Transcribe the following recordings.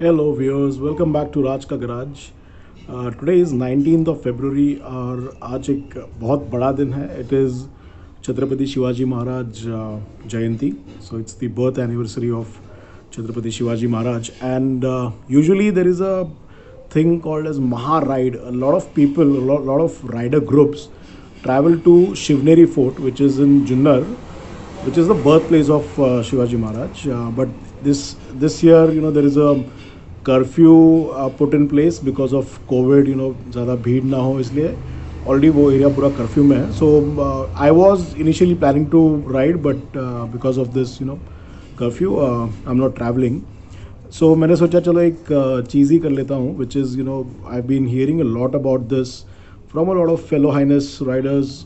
Hello viewers, welcome back to राज का garage. Today is 19th of February और आज एक बहुत बड़ा दिन है. It is Chhatrapati Shivaji Maharaj Jayanti. So it's the birth anniversary of Chhatrapati Shivaji Maharaj, and usually there is a thing called as Maha Ride. A lot of people, lot of rider groups travel to Shivneri Fort, which is in Junnar, which is the birthplace of Shivaji Maharaj. But this year, there is a curfew put in place because of COVID. ज़्यादा भीड़ ना हो इसलिए already वो area पूरा curfew में है. So I was initially planning to ride, but because of this curfew I am not travelling. So मैंने सोचा चलो एक चीज़ ही कर लेता हूँ, which is I been hearing a lot about this from a lot of fellow Highness riders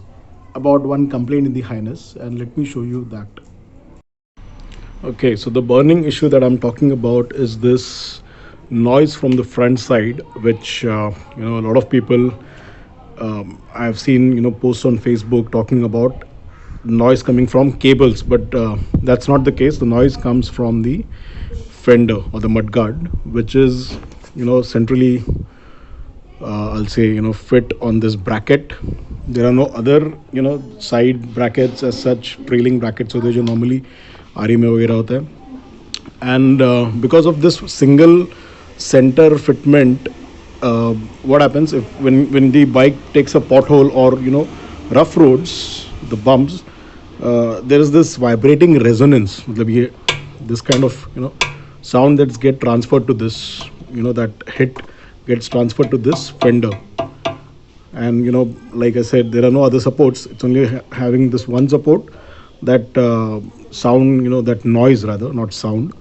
about one complaint in the Highness, and let me show you that. Okay, so the burning issue that I'm talking about is this noise from the front side, which a lot of people I've seen posts on Facebook talking about noise coming from cables, but that's not the case. The noise comes from the fender or the mudguard, which is centrally I'll say fit on this bracket. There are no other side brackets as such, trailing brackets होते हैं जो normally आरी में वगैरह होता है. And because of this single center fitment, what happens if when the bike takes a pothole or rough roads, the bumps, there is this vibrating resonance. मतलब ये this kind of sound that's get transferred to this, that hit gets transferred to this fender. And like I said, there are no other supports. It's only having this one support, that sound, that noise rather, not sound,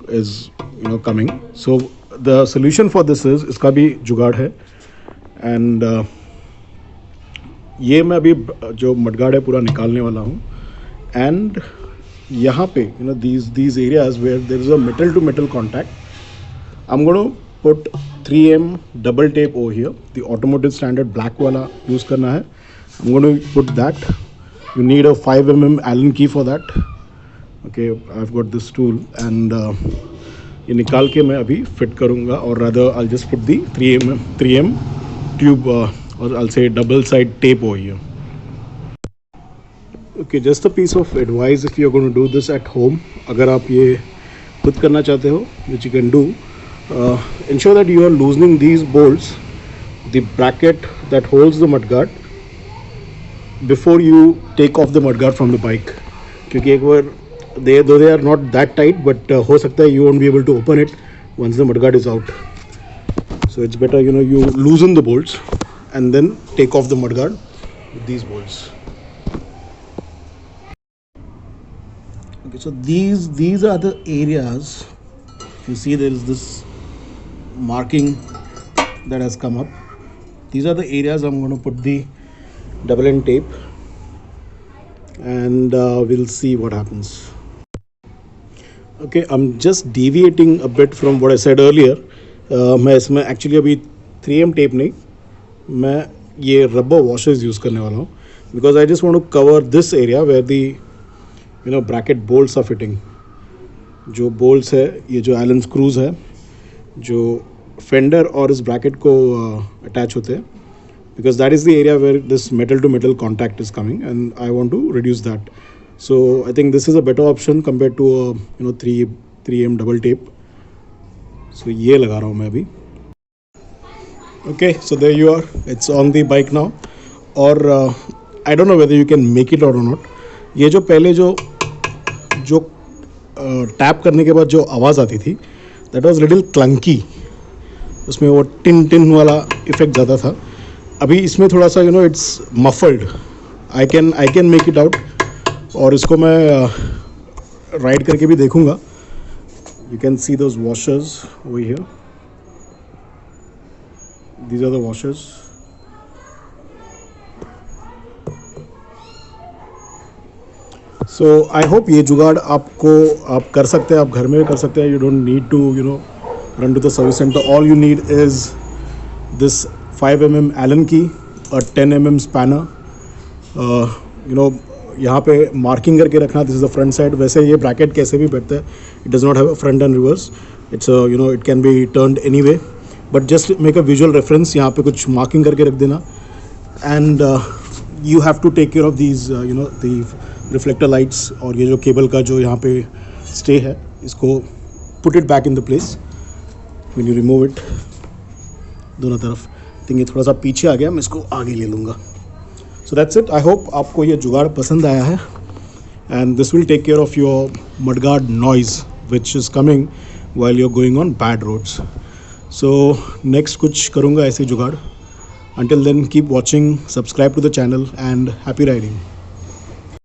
is coming. So the solution for this is, इसका भी जुगाड़ है. And ये मैं अभी जो mudguard है पूरा निकालने वाला हूँ. And यहाँ पे these areas where there is a metal to metal contact, I'm going to put 3M double tape over here. The automotive standard black wala use करना है. I'm going to put that. You need a 5mm Allen key for that. Okay, I've got this tool, and ये निकाल के मैं अभी fit करूँगा, or rather I'll just put the 3M tube or I'll say double side tape over here. Okay, just a piece of advice if you're going to do this at home. अगर आप ये खुद करना चाहते हो, which you can do, ensure that you are loosening these bolts, the bracket that holds the mudguard, before you take off the mudguard from the bike. क्योंकि एक बार though they are not that tight, but हो सकता है you won't be able to open it once the mudguard is out. So it's better you loosen the bolts and then take off the mudguard with these bolts. Okay, so these are the areas. You see there is this marking that has come up. These are the areas I'm going to put the double end tape, and we'll see what happens. Okay, I'm just deviating a bit from what I said earlier. मैं इसमें actually अभी 3M tape नहीं, मैं ये rubber washers use करने वाला हूँ, because I just want to cover this area where the bracket bolts are fitting. जो bolts है, ये जो Allen screws है, जो फेंडर और इस ब्रैकेट को अटैच होते हैं, because that is the area where this metal to metal contact is coming, and I want to reduce that. So I think this is a better option compared to 3M double tape. So ये लगा रहा हूँ मैं अभी. Okay, so there you are. It's on the bike now. और I don't know whether you can make it or not. ये जो पहले जो टैप करने के बाद जो आवाज़ आती थी, that was little clunky. उसमें वो टिन वाला इफेक्ट ज़्यादा था. अभी इसमें थोड़ा सा it's muffled. I can make it out, और इसको मैं राइड करके भी देखूँगा. You can see those washers over here. These are the washers. So I hope ये जुगाड़ आप कर सकते हैं, आप घर में भी कर सकते हैं. You don't need to run to the service center. All you need is this 5mm Allen key, a 10mm spanner. यहाँ पे मार्किंग करके रखना. This is the front side. वैसे ये ब्रैकेट कैसे भी बैठता है, it does not have a front and reverse. It's it can be turned any way, but just make a visual reference. यहाँ पे कुछ मार्किंग करके रख देना. And you have to take care of these the reflector lights. और ये जो cable का जो यहाँ पे स्टे है, इसको put it back in the place when you remove it. दोनों तरफ थिंक ये थोड़ा सा पीछे आ गया, मैं इसको आगे ले लूँगा. So that's it. I hope आपको ये जुगाड़ पसंद आया है. And this will take care of your mudguard noise which is coming while you're going on bad roads. So next कुछ करूँगा ऐसे जुगाड़. Until then, keep watching, subscribe to the channel, and happy riding.